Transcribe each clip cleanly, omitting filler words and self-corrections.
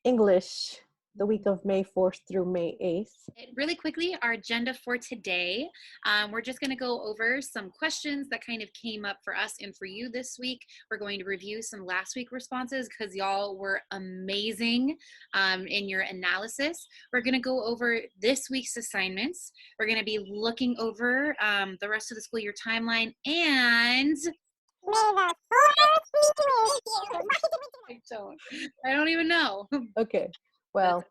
English, the week of May 4th through May 8th. Really quickly, our agenda for today, we're just going to go over some questions that kind of came up for us and for you this week. We're going to review some last week responses because y'all were amazing in your analysis. We're going to go over this week's assignments. We're going to be looking over the rest of the school year timeline and I don't even know. Okay, well,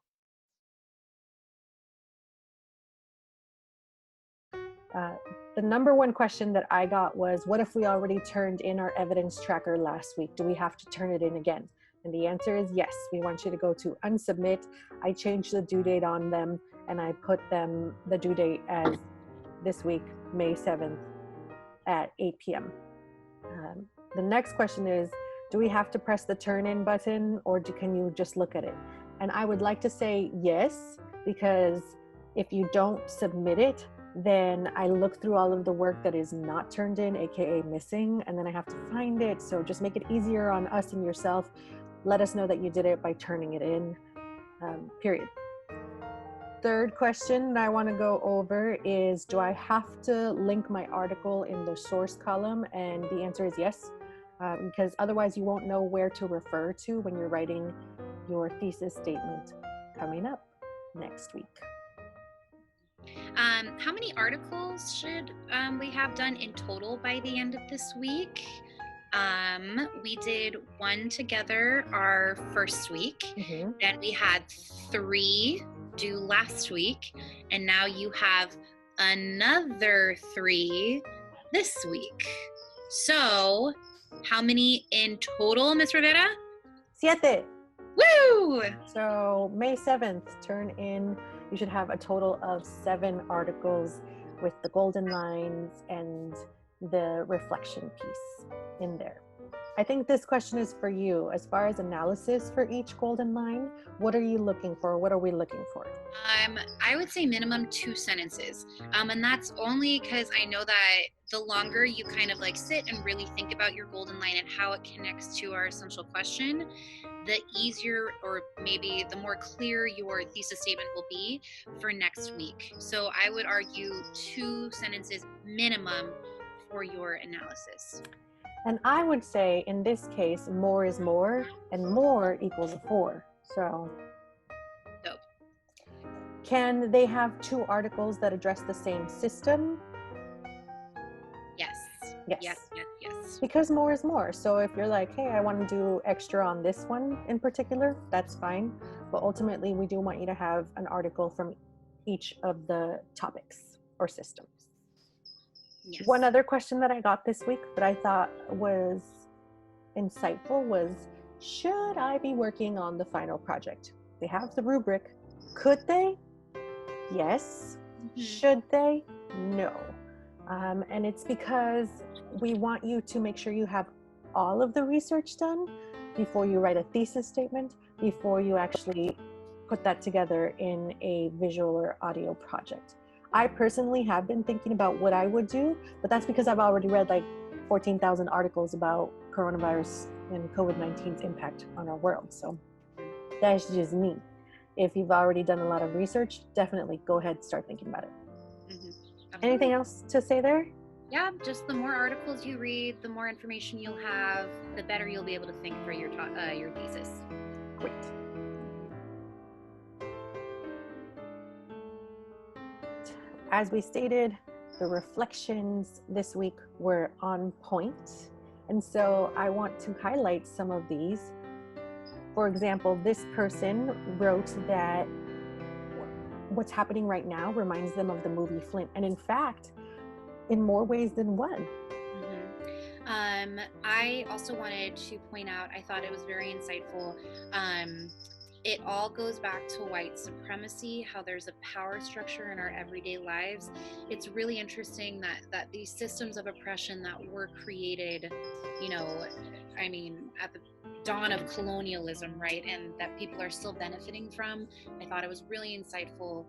the number one question that I got was, what if we already turned in our evidence tracker last week? Do we have to turn it in again? And the answer is yes. We want you to go to unsubmit. I changed the due date on them and I put them the due date as this week, May 7th at 8 p.m. The next question is, do we have to press the turn in button or can you just look at it? And I would like to say yes, because if you don't submit it, then I look through all of the work that is not turned in, aka missing, and then I have to find it. So just make it easier on us and yourself. Let us know that you did it by turning it in, period. Third question I want to go over is, do I have to link my article in the source column? And the answer is yes, because otherwise you won't know where to refer to when you're writing your thesis statement coming up next week. How many articles should we have done in total by the end of this week? We did one together our first week, then we had 3 due last week, and now you have another 3 this week. So how many in total, Ms. Rivera? 7. Woo! So May 7th, turn in, you should have a total of 7 articles with the golden lines and the reflection piece in there. I think this question is for you. As far as analysis for each golden line, what are you looking for? What are we looking for? I would say minimum 2 sentences. And that's only because I know that the longer you kind of like sit and really think about your golden line and how it connects to our essential question, the easier or maybe the more clear your thesis statement will be for next week. So I would argue 2 sentences minimum for your analysis. And I would say in this case, more is more, and more equals a 4. So dope. Can they have 2 articles that address the same system? Yes. Yes. Yes, yes, yes. Because more is more. So if you're like, hey, I want to do extra on this one in particular, that's fine. But ultimately, we do want you to have an article from each of the topics or systems. Yes. One other question that I got this week that I thought was insightful was, should I be working on the final project? They have the rubric. Could they? Yes. Should they? No. And it's because we want you to make sure you have all of the research done before you write a thesis statement, before you actually put that together in a visual or audio project. I personally have been thinking about what I would do, but that's because I've already read like 14,000 articles about coronavirus and COVID-19's impact on our world. So that's just me. If you've already done a lot of research, definitely go ahead and start thinking about it. Anything else to say there? Yeah, just the more articles you read, the more information you'll have, the better you'll be able to think for your thesis. Great. As we stated, the reflections this week were on point. And so I want to highlight some of these. For example, this person wrote that what's happening right now reminds them of the movie Flint. And in fact, in more ways than one. I also wanted to point out, I thought it was very insightful. It all goes back to white supremacy, how there's a power structure in our everyday lives. It's really interesting that these systems of oppression that were created, you know, I mean, at the dawn of colonialism, right, and that people are still benefiting from. I thought it was really insightful.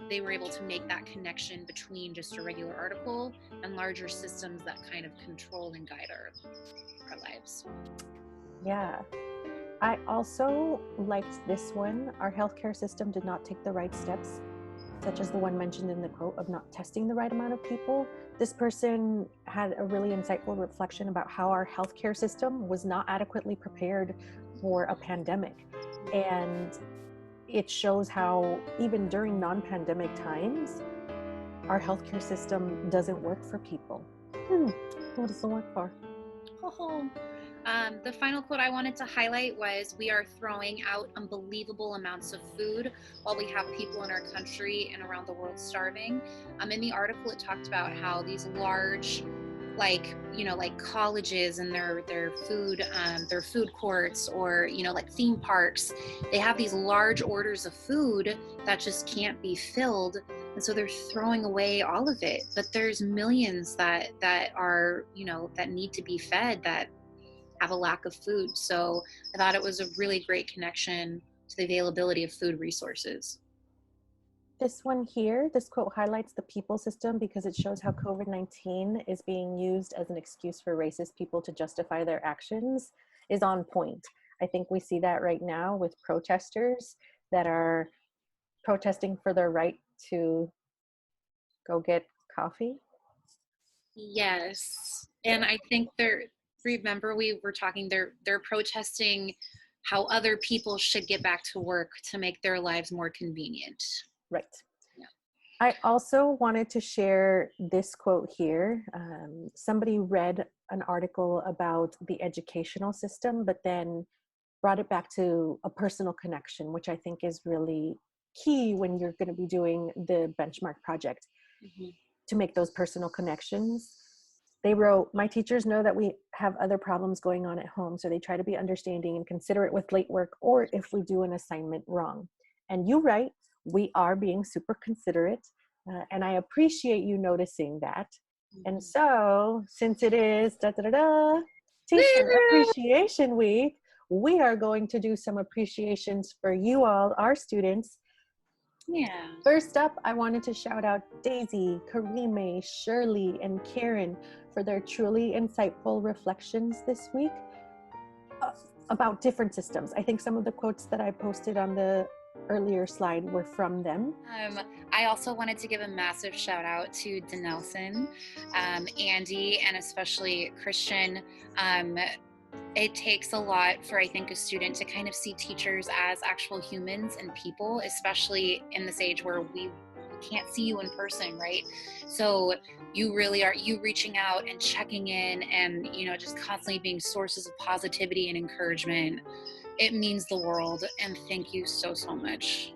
They were able to make that connection between just a regular article and larger systems that kind of control and guide our lives. Yeah. I also liked this one. Our healthcare system did not take the right steps, such as the one mentioned in the quote of not testing the right amount of people. This person had a really insightful reflection about how our healthcare system was not adequately prepared for a pandemic. And it shows how even during non-pandemic times, our healthcare system doesn't work for people. What does it work for? Oh. The final quote I wanted to highlight was, "We are throwing out unbelievable amounts of food while we have people in our country and around the world starving." In the article, it talked about how these large, like colleges and their food courts, or like theme parks, they have these large orders of food that just can't be filled, and so they're throwing away all of it. But there's millions that are that need to be fed, that have a lack of food. So I thought it was a really great connection to the availability of food resources. This one here, this quote highlights the people system because it shows how COVID-19 is being used as an excuse for racist people to justify their actions, is on point. I think we see that right now with protesters that are protesting for their right to go get coffee. Yes. And I think remember we were talking, they're protesting how other people should get back to work to make their lives more convenient. Right. Yeah. I also wanted to share this quote here. Somebody read an article about the educational system, but then brought it back to a personal connection, which I think is really key when you're going to be doing the benchmark project. Mm-hmm. To make those personal connections. They wrote, "My teachers know that we have other problems going on at home, so they try to be understanding and considerate with late work or if we do an assignment wrong. And you write, we are being super considerate, and I appreciate you noticing that." Mm-hmm. And so, since it is Teacher Appreciation Week, we are going to do some appreciations for you all, our students. Yeah. First up, I wanted to shout out Daisy, Karime, Shirley, and Karen for their truly insightful reflections this week about different systems. I think some of the quotes that I posted on the earlier slide were from them. I also wanted to give a massive shout out to Denelson, Andy, and especially Christian. It takes a lot for, I think, a student to kind of see teachers as actual humans and people, especially in this age where we can't see you in person, right? So you really are, you reaching out and checking in and, just constantly being sources of positivity and encouragement. It means the world, and thank you so, so much.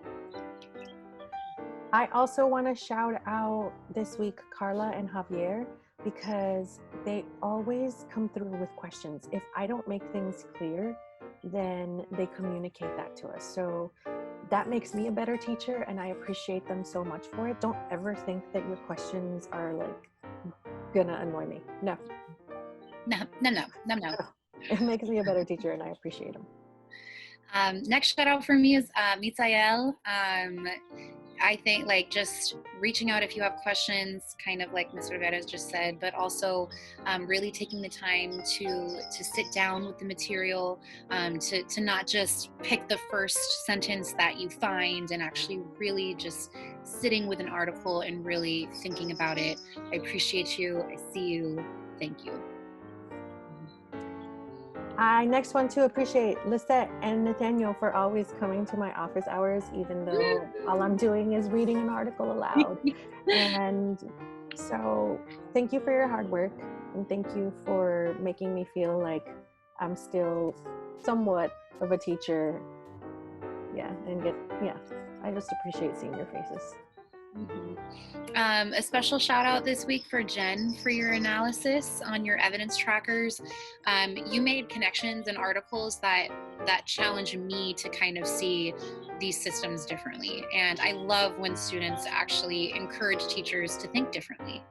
I also want to shout out this week Carla and Javier, because they always come through with questions. If I don't make things clear, then they communicate that to us. So that makes me a better teacher, and I appreciate them so much for it. Don't ever think that your questions are like gonna annoy me. No. It makes me a better teacher, and I appreciate them. Next shout out for me is Mitzael. I think just reaching out if you have questions, kind of like Ms. Rivera just said, but also really taking the time to sit down with the material, to not just pick the first sentence that you find, and actually really just sitting with an article and really thinking about it. I appreciate you. I see you. Thank you. I next want to appreciate Lisette and Nathaniel for always coming to my office hours, even though all I'm doing is reading an article aloud. And so thank you for your hard work, and thank you for making me feel like I'm still somewhat of a teacher. I just appreciate seeing your faces. Mm-hmm. A special shout out this week for Jen for your analysis on your evidence trackers. You made connections and articles that challenge me to kind of see these systems differently. And I love when students actually encourage teachers to think differently.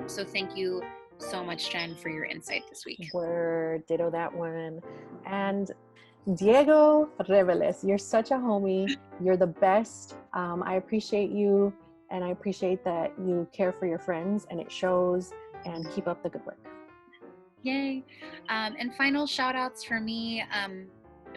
So thank you so much, Jen, for your insight this week. Word, ditto that one. And Diego Reveles, you're such a homie. You're the best. I appreciate you, and I appreciate that you care for your friends, and it shows, and keep up the good work. Yay. And final shout outs for me.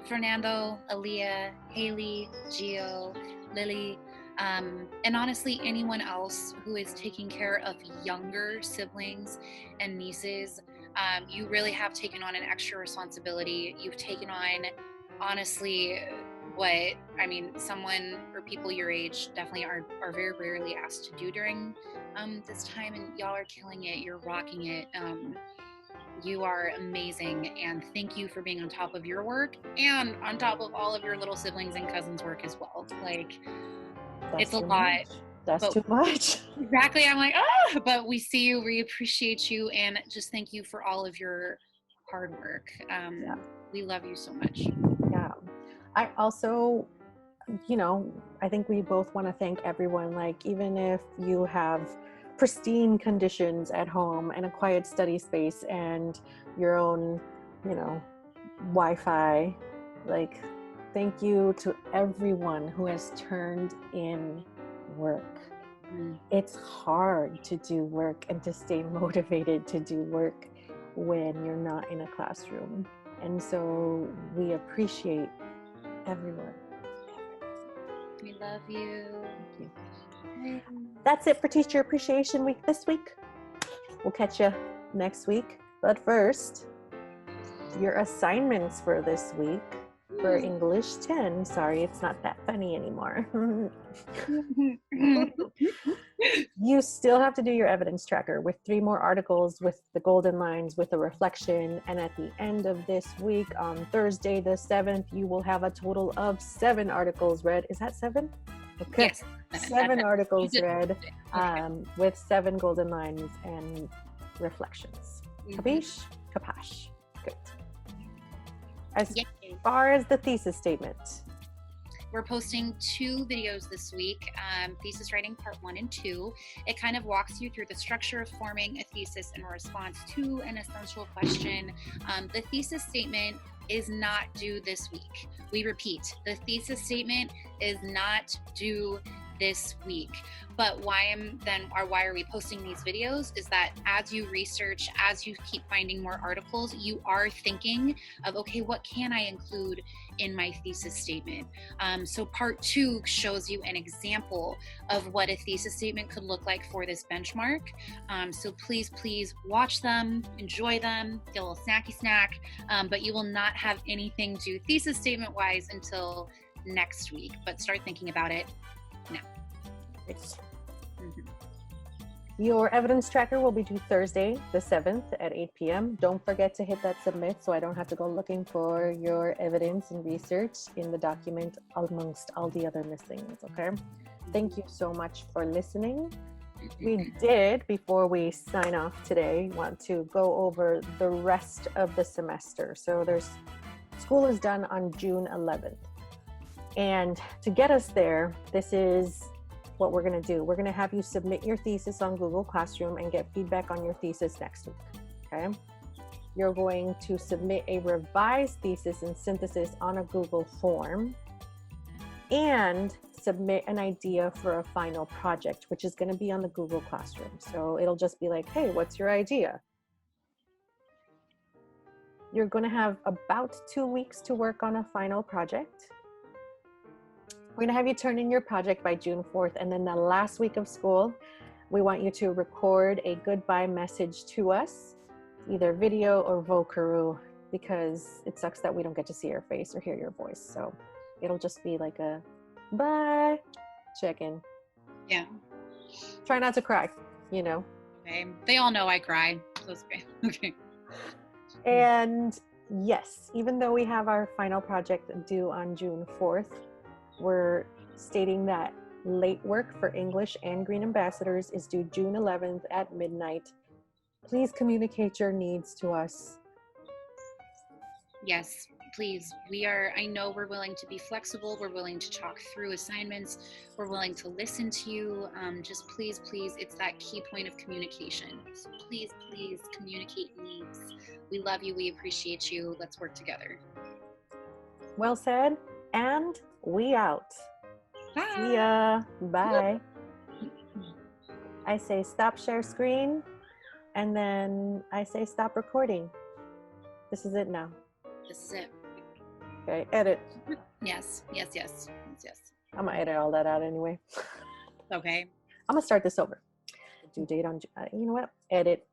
Fernando, Aaliyah, Haley, Gio, Lily, and honestly, anyone else who is taking care of younger siblings and nieces. You really have taken on an extra responsibility. You've taken on, honestly, someone or people your age definitely are very rarely asked to do during this time, and y'all are killing it. You're rocking it. You are amazing, and thank you for being on top of your work and on top of all of your little siblings and cousins' work as well. Like, it's a lot. That's too much. Exactly. I'm like, but we see you, we appreciate you, and just thank you for all of your hard work. We love you so much. Yeah. I also, I think we both want to thank everyone. Like, even if you have pristine conditions at home and a quiet study space and your own, Wi-Fi, like, thank you to everyone who has turned in work. It's hard to do work and to stay motivated to do work when you're not in a classroom. And so we appreciate everyone. We love you. Thank you. That's it for Teacher Appreciation Week this week. We'll catch you next week. But first, your assignments for this week for English 10. Sorry, it's not that funny anymore. You still have to do your evidence tracker with 3 more articles with the golden lines with a reflection. And at the end of this week, on Thursday the 7th, you will have a total of 7 articles read. Is that 7? Okay. Yes. 7 articles read with 7 golden lines and reflections. Capiche? Capash. Good. As far as the thesis statement, we're posting 2 videos this week, thesis writing part 1 and 2. It kind of walks you through the structure of forming a thesis in response to an essential question. The thesis statement is not due this week. We repeat, the thesis statement is not due this week. But why are we posting these videos is that as you research, as you keep finding more articles, you are thinking of, okay, what can I include in my thesis statement? So part 2 shows you an example of what a thesis statement could look like for this benchmark. So please watch them, enjoy them, get a little snacky snack, but you will not have anything due thesis statement wise until next week, but start thinking about it now. Your evidence tracker will be due Thursday the 7th at 8 p.m. Don't forget to hit that submit so I don't have to go looking for your evidence and research in the document amongst all the other missings, okay? Thank you so much for listening. We did, before we sign off today, want to go over the rest of the semester. So school is done on June 11th. And to get us there, this is what we're going to do. We're going to have you submit your thesis on Google Classroom and get feedback on your thesis next week, okay? You're going to submit a revised thesis and synthesis on a Google form and submit an idea for a final project, which is going to be on the Google Classroom. So it'll just be like, hey, what's your idea? You're going to have about 2 weeks to work on a final project. We're going to have you turn in your project by June 4th, and then the last week of school, we want you to record a goodbye message to us, either video or vocaroo, because it sucks that we don't get to see your face or hear your voice. So it'll just be like a bye check-in. Yeah. Try not to cry, Okay. They all know I cry. So it's great. Okay. And yes, even though we have our final project due on June 4th, we're stating that late work for English and Green Ambassadors is due June 11th at midnight. Please communicate your needs to us. Yes, please. I know we're willing to be flexible. We're willing to talk through assignments. We're willing to listen to you. Just please, it's that key point of communication. So please communicate needs. We love you. We appreciate you. Let's work together. Well said. And we out. Bye. See ya. Bye. I say stop share screen, and then I say stop recording. This is it now. This is it. Okay, edit. Yes, yes, yes, yes, yes. I'm gonna edit all that out anyway. Okay. I'm gonna start this over. The due date on, you know what? Edit.